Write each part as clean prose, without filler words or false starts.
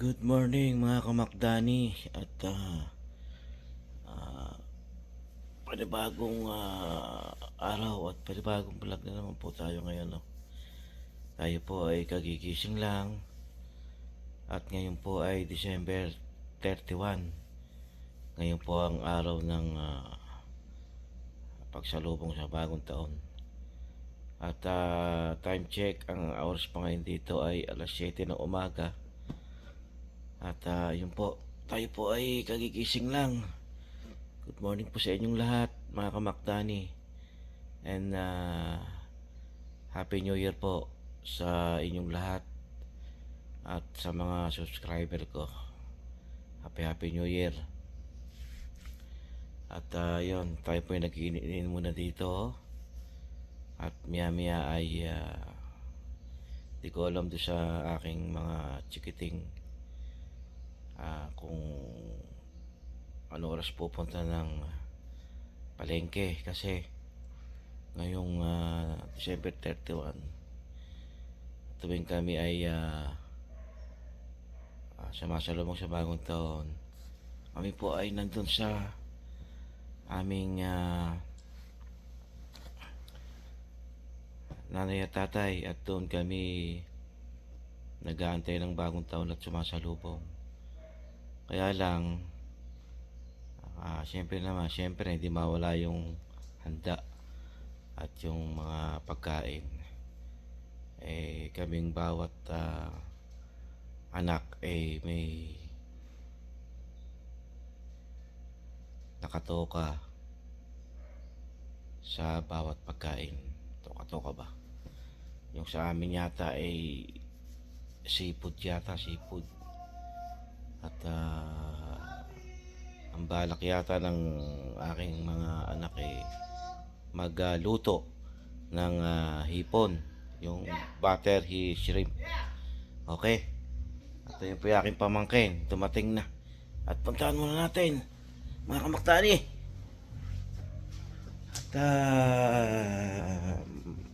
Good morning mga kamakdani at panibagong araw at panibagong vlog na naman po tayo ngayon, no? Tayo po ay kagigising lang at ngayon po ay December 31. Ngayon po ang araw ng pagsalubong sa bagong taon. At time check, ang oras pa ngayon dito ay alas 7 ng umaga. At yun po, tayo po ay kagigising lang. Good morning po sa inyong lahat mga kamakdani. And Happy New Year po sa inyong lahat. At sa mga subscriber ko, Happy New Year. At yun, tayo po ay nag-iinin muna dito. At maya ay di ko alam doon sa aking mga chikiting kung ano oras pupunta ng palengke, kasi ngayong December 31 tuwing kami ay sumasalubong sa bagong taon, kami po ay nandun sa aming nanay at tatay, at doon kami nag-aantay ng bagong taon at sumasalubong. Kaya lang syempre hindi mawala yung handa at yung mga pagkain. Kaming bawat anak may nakatoka sa bawat pagkain. Toka ba? Yung sa amin yata ay seafood. At ang balak yata ng aking mga anak magluto ng hipon, yung butter shrimp. Okay, at yun po yung aking pamangkin, dumating na. At puntahan muna natin mga kamaktani. At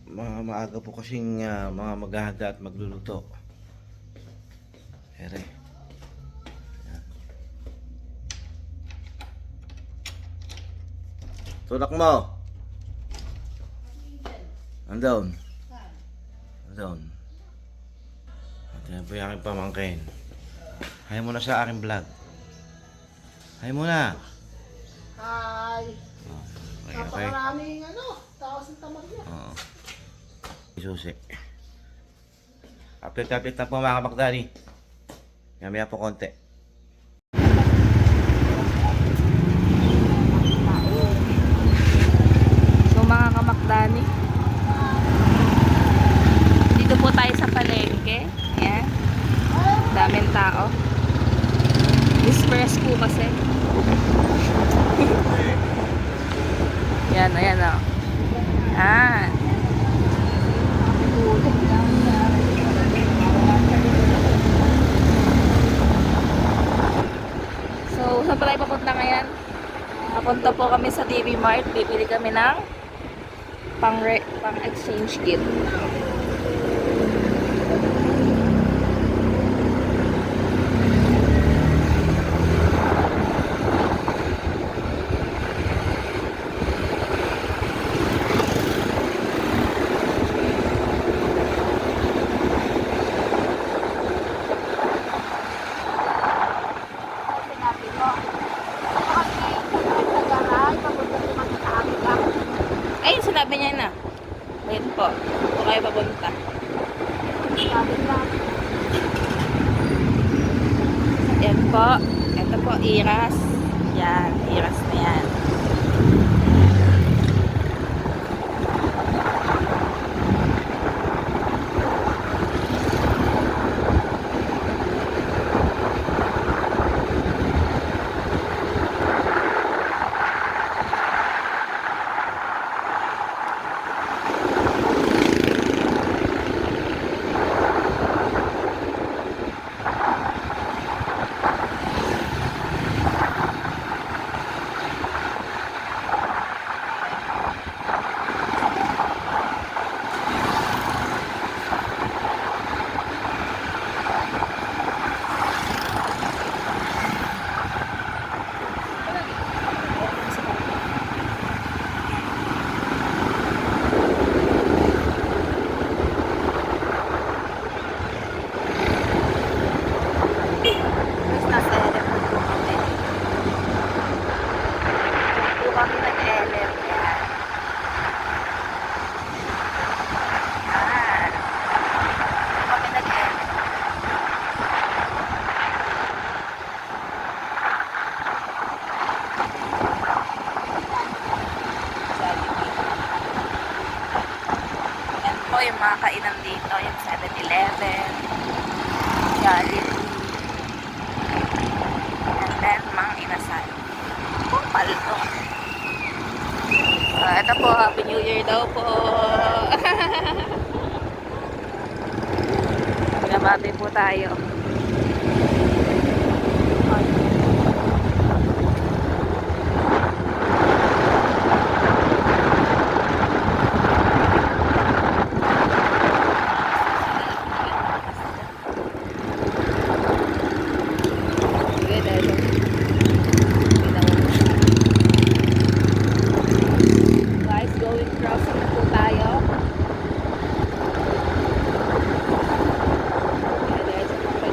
maaga po kasing mga maghahanda at magluluto. Ere, tulak mo. Andun. At yan po yung aking pamangkin. Hay muna sa aking vlog. Hay muna. Hi! Okay. Napakaraming tao sa tamag niya. Oo. Susi. Update na po mga kamakdani. Mamaya po konti. So mga kamakdani, dito po tayo sa palengke. Ayan, daming tao. Disperse po kasi. Yan, ayan o. Yan. So, saan pa tayo papunta ngayon? Papunta po kami sa DB Mart. Bibili kami ng pang-exchange gift. Ay, sinabi niya na. Ayun po. Ito kayo papunta. Yan po. Ito po, Iras. Yan, Iras na yan. Happy New Year daw po. Nabati po tayo. Guys, going crossing na po tayo. Diretso po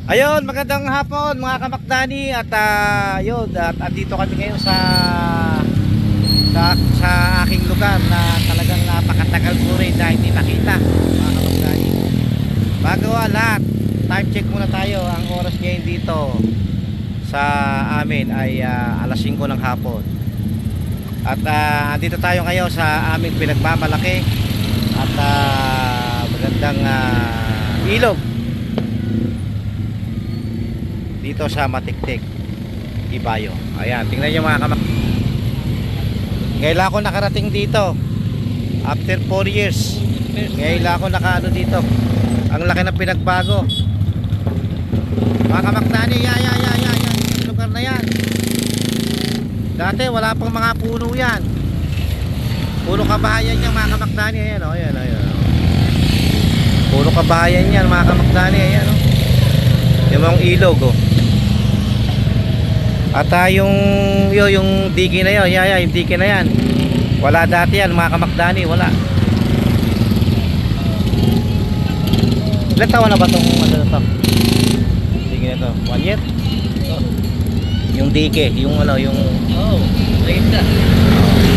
Ayun, magandang hapon mga kamakdani at yun, at dito kami ngayon sa aking lugar na talagang napakatagal ko rin na hindi nakita mga kamakdani. Bago lahat, time check muna tayo. Ang oras ngayon dito sa amin ay alas 5 ng hapon. At andito tayo ngayon sa aming pinagmamalaki at magandang ilog dito sa Matiktik, Ibayo. Ayan, tingnan nyo mga kamak. Ngayon ako nakarating dito after 4 years. Ngayon ako nakaano dito. Ang laki ng pinagbago mga kamakdani. Yan yung lugar na yan. Dati wala pang mga puno yan. Puno kabahayan yan mga kamakdani. Ayan o, ayan. Puno kabahayan yan mga kamakdani. Ayan o, yung mga ilog o. At yung dike na yun, yung dike na yan, wala dati yan mga kamakdani, wala. Ilan taon na ba itong ano to? Dike na to, 1 year? Yung dike, yung maganda.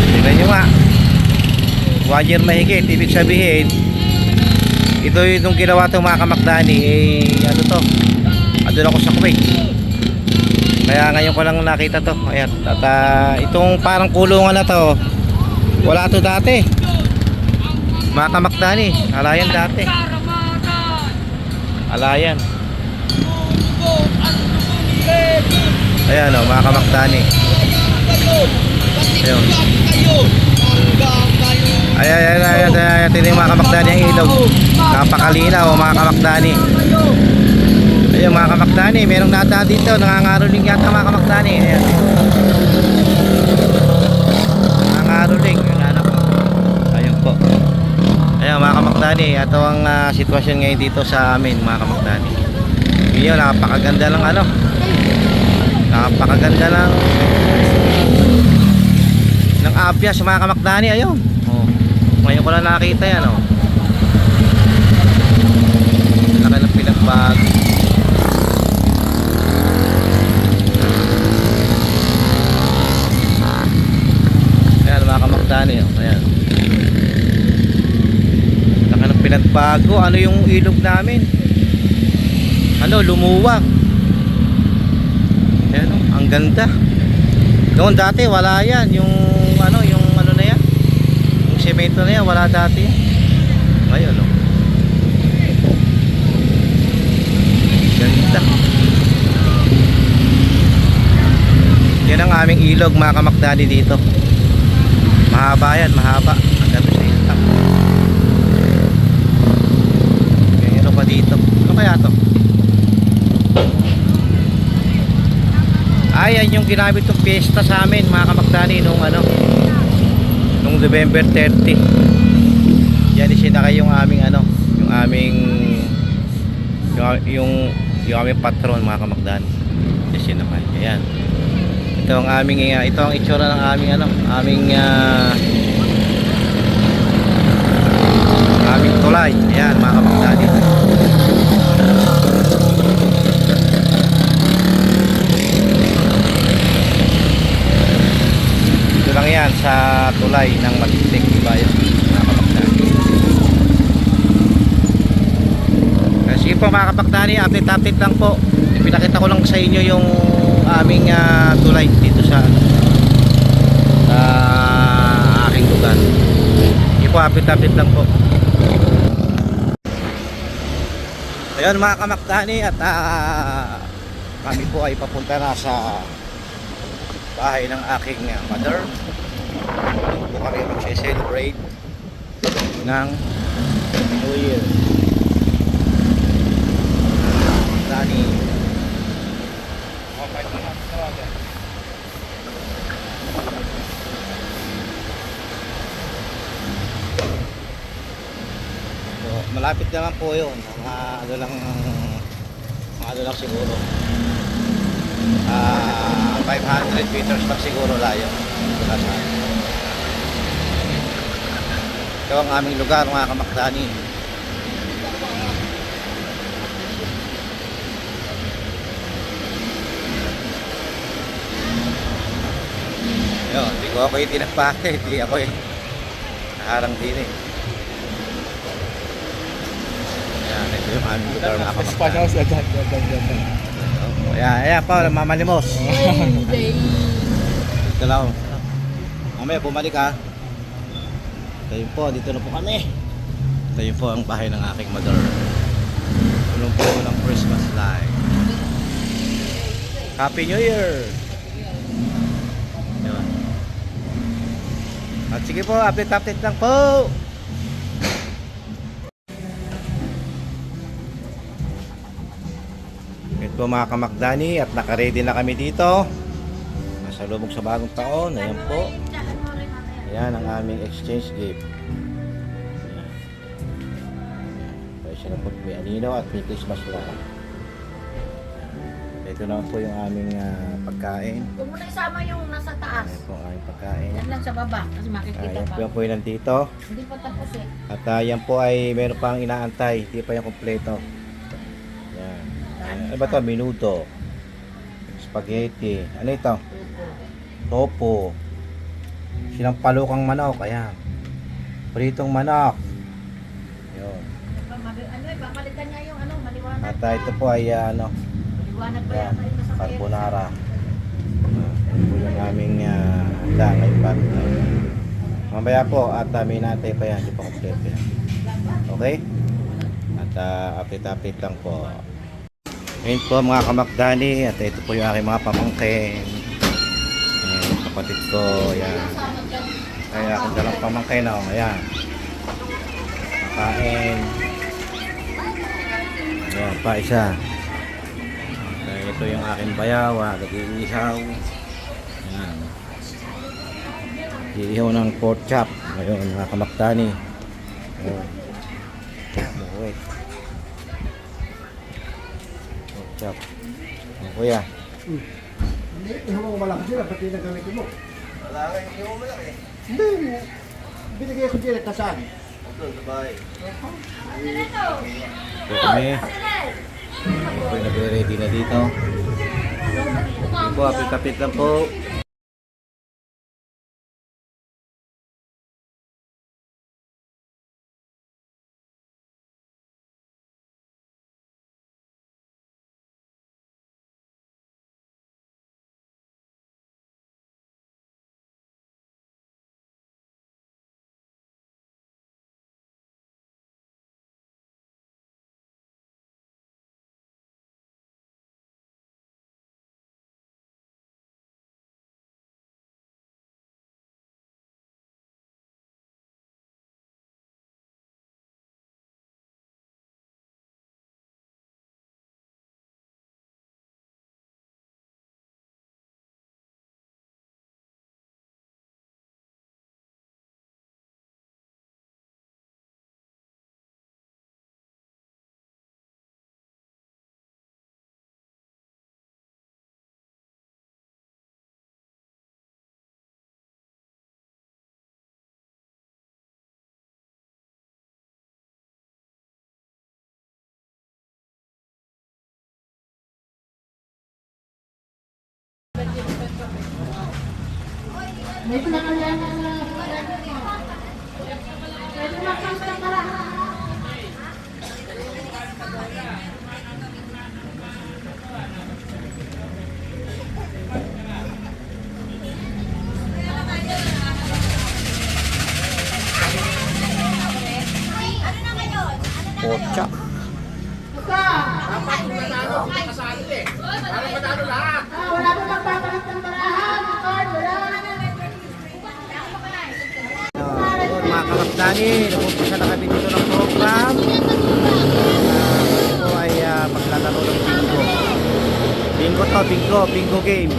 Tignan nyo nga, 1 year mahigit. Ibig sabihin, ito yung ginawa itong mga kamakdani, ano to, andun ako sa Kuwait. Kaya ngayon ko lang nakita to. Ayan. At itong parang kulungan na to, wala to dati mga kamakdani. Alayan dati, alayan. Ayan o mga kamakdani. Ayun. Ayan. Tingnan yung mga kamakdani ang ilog. Napakalinaw o mga kamakdani. Ayun mga kamakdani, merong nata dito, nangangaroling yata mga kamakdani. Ayan, nangangaroling yung anak ko. Ayun po. Ayun mga kamakdani, ito ang sitwasyon ngayon dito sa amin mga kamakdani. Ngayon, napakaganda ng ano, napakaganda ng abyas mga kamakdani. Ayun, ngayon ko lang nakita yan o. Laki ng pinagbago. Kamakdani, ayan. Laki ng pinagbago. Ano yung ilog namin? Ano, lumuwag. Ayan, ang ganda. Noon dati wala yan. Yung ano na yan, yung semento na yan, wala dati. Ngayon, no? Ganda. Yan ang aming ilog mga kamakdani dito. Mahaba yan, mahaba. Ang ganda sa ilog. Okay, ano pa dito? Ano kaya to? Ayan yung ginamit ng piyesta sa amin mga kamakdani nung November 30. Yan isinakay yung aming yung aming patron mga kamakdani. Isinakay. Ayan. Ito ang aming ito ang itsura ng aming aming tulay. Ayan mga kamakdani. Ito lang yan sa tulay ng Matiktik, Ibayo mga kamakdani. Sige po mga kamakdani, update lang po. Pinakita ko lang sa inyo yung aming tulay dito sa aking lugar. Hindi po, update lang po. Ayun mga kamakdani, at kami po ay papunta na sa bahay ng aking mother. Doon po kami mag-celebrate ng New Year. Dani. Malapit naman po yun, mga ano lang siguro 500 meters lang siguro layo. Ito ang aming lugar mga kamakdani. Kung ako yung tinapate, hindi ako eh. Naharang din eh. Ayan, ito yung aming lugar mga kamaktan. Ayan, ayan pa, mamalimos. Dito lang. Mamaya bumalik ha. Ito yun po, dito na po kami. Ito yun po ang bahay ng aking mother. Tulong po ng Christmas light. Happy New Year! Yun. At sige po, update lang po! Ito po mga kamakdani at nakaready na kami dito. Nasa lubog sa bagong taon. Ayan po. Ayan ang aming exchange gift. Ayan. Ayan. Siya na po may anino at may Christmas light. Ito naman po yung aming pagkain. Huwag mo na isama yung nasa taas. Ayan po ang aming pagkain. Yan lang sa baba kasi makikita Ayan pa. po yung nandito. Hindi pa tapos eh. At yan po ay meron pang inaantay. Hindi pa yung kompleto. Yan. Ano ba ito? Minuto. Spaghetti. Ano ito? Topo. Sinampalukang manok. Ayan. Pritong manok. Yun. Ano eh, papalitan niya yung ano, maliwanag. At ito po ay Maliwanag pa yan, yata yung nasa carbonara. Yan po yung aming handa ngayong bago na. Mamaya po at may naantay pa yan. Hindi pa kompleto yan. Okay? At update lang po. Ngayon po mga kamakdani at ito po yung aking mga pamangkin. Ayan, kapatid ko. Ayan. Ay aking dalang pamangkin. Oh. Ayan. Makain. Ayan pa isa. At ito yung aking bayawa. Nag-iihaw. Ayan. Iihaw ng pork chop. Ngayon mga kamakdani. Ayan. Wait. Chop. Kuya. Hindi, ihong mo malaki sila, pati na gamit mo. Wala ka, hindi mo malaki. Hindi, binigay ko sila kasaan. Ito, sabay. Ito kami. Ito yung nagre-ready na dito. Ito po, apit-apit lang po. May pinakalayan na pwede makasang parahan. Pork chop. Dapat manalo ka kasali eh. Para manalo lahat. Wala pa magpapalit ng parahan. Card, wala. Yun, mga kamakdani, napupunta na kami dito ng program. Ito ay maglalaro ng bingo. Bingo to, bingo game.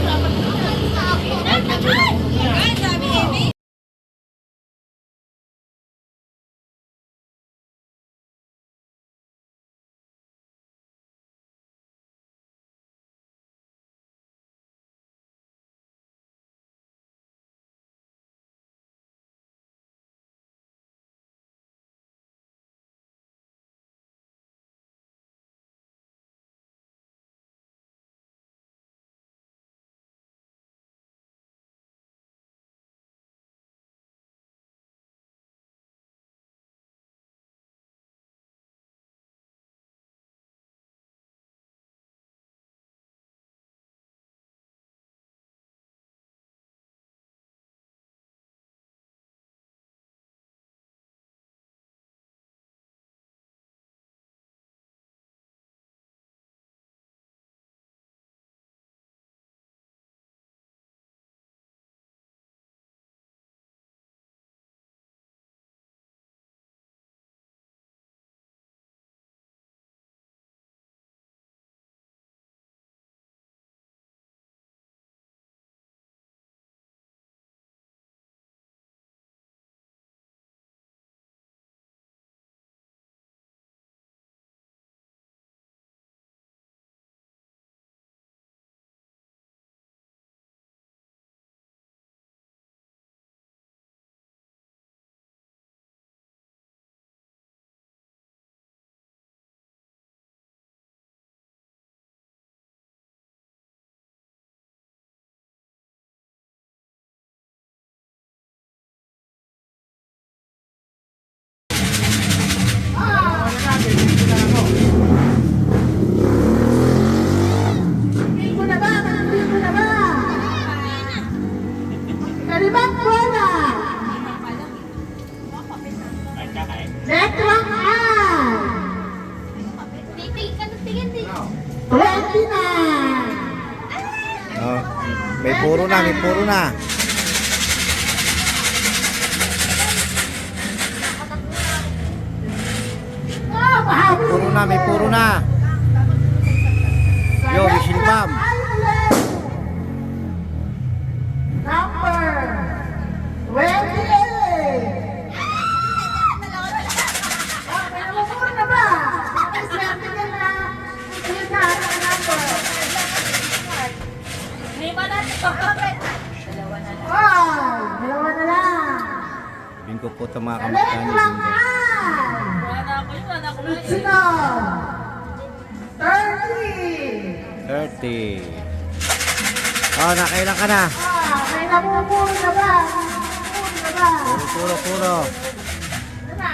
Letrang I. Titingin ka na tingin din. 29. Oh, may puro na, may puro na. Mahabol. Puro na, may puro na. Yo, Michelle Bam. Number 28. May namumuro na ba? May swerte ka na. Sige ka, ano ang number? Dalawa na lang. Bingko po ito mga Sa kamakani. letrang Bingko. I. Sunod. 30. 30. Oh, nakailan ka na? May namumuro na ba? Namumuro na ba? Puro, puro. Ano na?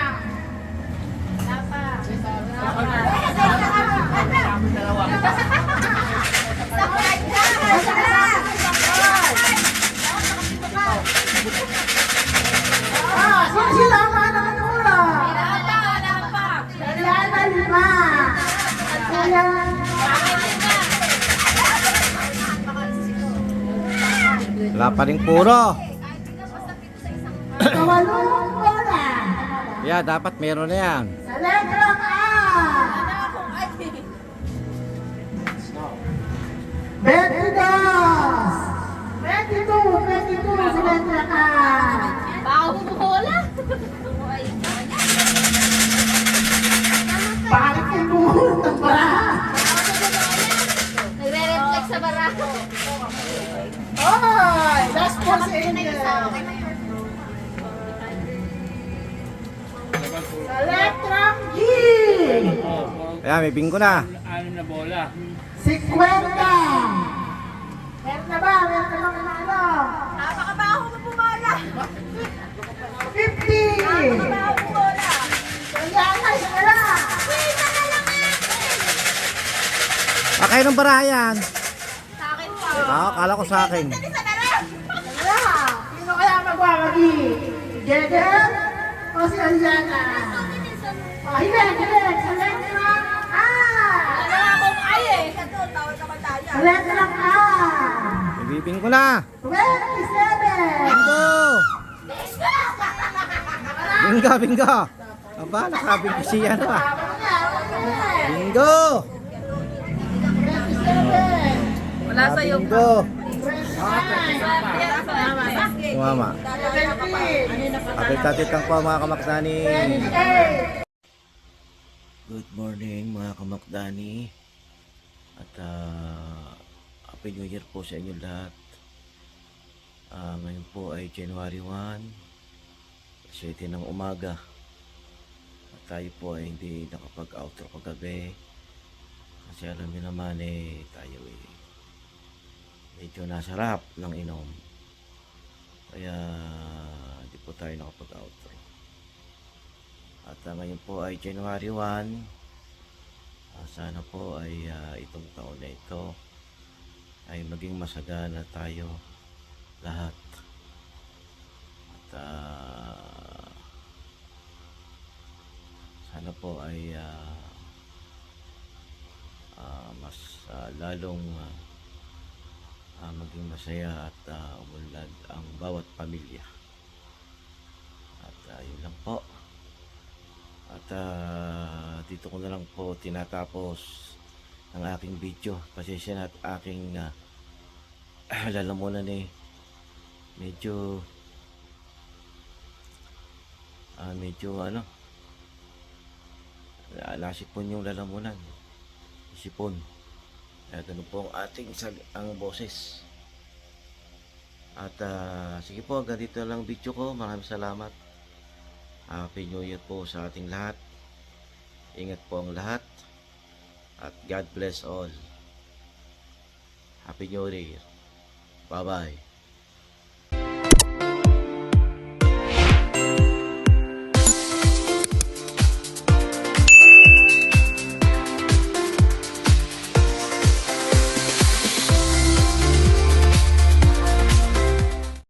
Sino sila ang mga nakanura? Diana, 5. Kuya, Wala pa rin puro. kawalong bola. Yeah, dapat meron na yan. Sa letrang A. 22 sa letrang A. Bakit yung buhol ng baraha? Nagre-reflex sa barato. Oy! Last four sa inyo. Sa letrang G. Ayan, may bingko na. 50. Meron na ba? Meron na bang ano? Napakabaho mo pumala. 50. Napakabaho mo pumala. Diana, isa na. Kayo ng barayan. Sa akin pa. Kala ko sa akin. Wala. Sino kaya magwawagi? Jeder o si Aliana? Hindi. Sa letrang A. Sa letrang A. Ibibing ko na. 27. Bingo! Bingo, bingo. Aba, nakabing ko siya ano ah. Bingo! 27. Wala sa'yo. Bingo! 29. Kumama. 70. Kapit-kapit po mga kamakdani. 28. Good morning mga kamakdani. At Happy New Year po sa inyo lahat. Ngayon po ay January 1, 7 ng umaga. At tayo po ay hindi nakapag-outro kagabi. Kasi alam niyo naman tayo medyo nasarap ng inom. Kaya hindi po tayo nakapag-outro. At ngayon po ay January 1. Sana po ay itong taon na ito ay maging masagana tayo lahat. At sana po ay mas lalong maging masaya at umunlad ang bawat pamilya. At yun lang po. At dito ko na lang po tinatapos ang aking video. Pasensya na at aking lalamunan medyo ano, nasipon yung lalamunan, sipon. Kaya ganun po ang ating ang boses. At sige po, hanggang dito lang video ko. Maraming salamat. Happy New Year po sa ating lahat. Ingat po ang lahat. At God bless all. Happy New Year. Bye-bye.